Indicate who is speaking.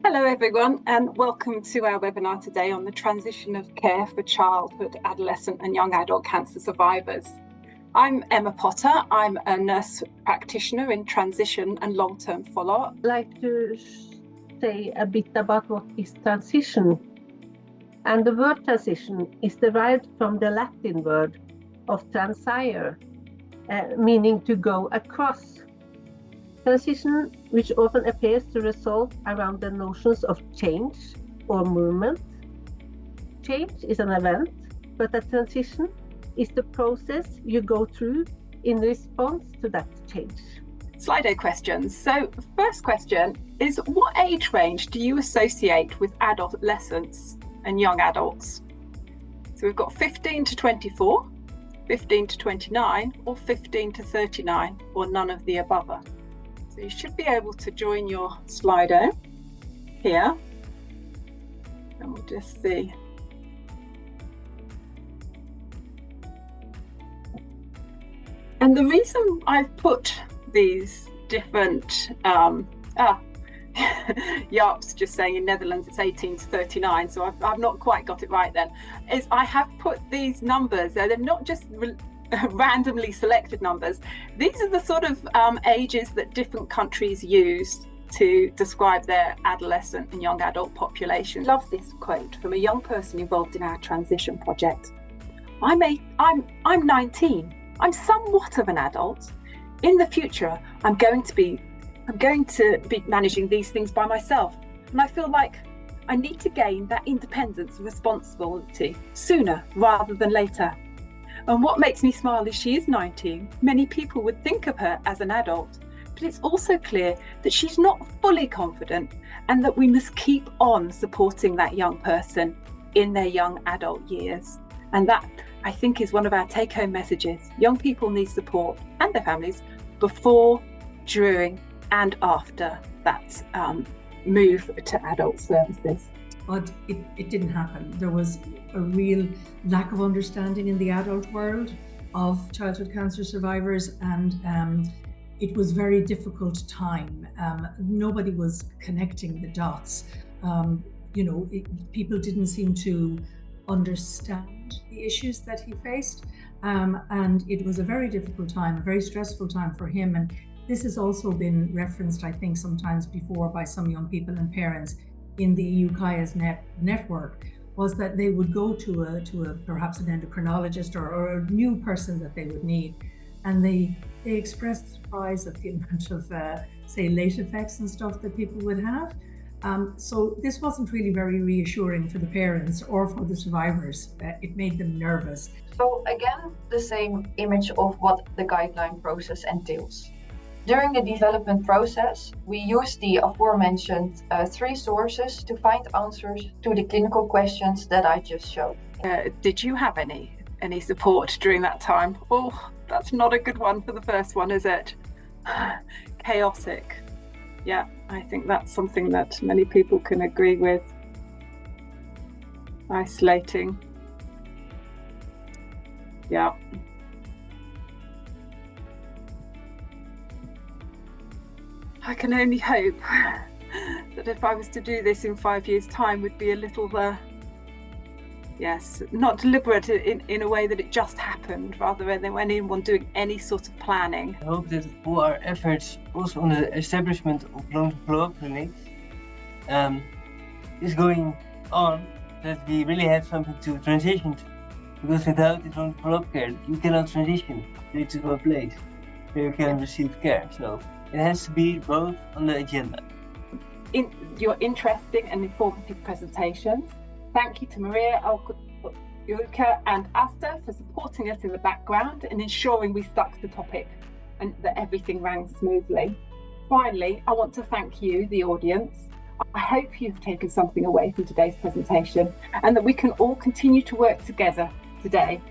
Speaker 1: Hello everyone, and welcome to our webinar today on the transition of care for childhood, adolescent and young adult cancer survivors. I'm Emma Potter. I'm a nurse practitioner in transition and long-term follow-up.
Speaker 2: I'd like to say a bit about what is transition. And the word transition is derived from the Latin word of transire, meaning to go across. Transition, which often appears to resolve around the notions of change or movement. Change is an event, but a transition is the process you go through in response to that change.
Speaker 1: Slido questions. So first question is, what age range do you associate with adolescents and young adults? So we've got 15 to 24, 15 to 29, or 15 to 39, or none of the above. So you should be able to join your Slido here, and we'll just see. And the reason I've put these different, Jaap's just saying in Netherlands it's 18 to 39, so I've not quite got it right then, is I have put these numbers, they're not just randomly selected numbers. These are the sort of ages that different countries use to describe their adolescent and young adult population. Love this quote from a young person involved in our transition project. I'm 19. I'm somewhat of an adult. In the future, I'm going to be managing these things by myself, and I feel like I need to gain that independence and responsibility sooner rather than later. And what makes me smile is she is 19. Many people would think of her as an adult, but it's also clear that she's not fully confident, and that we must keep on supporting that young person in their young adult years. And that, I think, is one of our take-home messages. Young people need support, and their families, before, during, and after that move to adult services.
Speaker 3: But it didn't happen. There was a real lack of understanding in the adult world of childhood cancer survivors, and it was very difficult time. Nobody was connecting the dots. People didn't seem to understand the issues that he faced, and it was a very difficult time, a very stressful time for him. And this has also been referenced, I think, sometimes before by some young people and parents in the EU CAIA's network, was that they would go to a perhaps an endocrinologist or a new person that they would need, and they expressed surprise at the amount of say late effects and stuff that people would have. So this wasn't really very reassuring for the parents or for the survivors. It made them nervous.
Speaker 4: So again, the same image of what the guideline process entails. During the development process, we use the aforementioned 3 sources to find answers to the clinical questions that I just showed.
Speaker 1: Did you have any support during that time? Oh, that's not a good one for the first one, is it? Chaotic. Yeah, I think that's something that many people can agree with. Isolating. Yeah. I can only hope that if I was to do this in 5 years' time, would be a little, not deliberate in a way that it just happened, rather than anyone doing any sort of planning.
Speaker 5: I hope that all our efforts, also on the establishment of long-term follow-up clinics, is going on, that we really have something to transition to. Because without this long-term follow-up care, you cannot transition to a place where you can receive care. So it has to be both on the agenda.
Speaker 1: In your interesting and informative presentations. Thank you to Maria, Jikke and Asta for supporting us in the background and ensuring we stuck to the topic and that everything ran smoothly. Finally, I want to thank you, the audience. I hope you've taken something away from today's presentation, and that we can all continue to work together today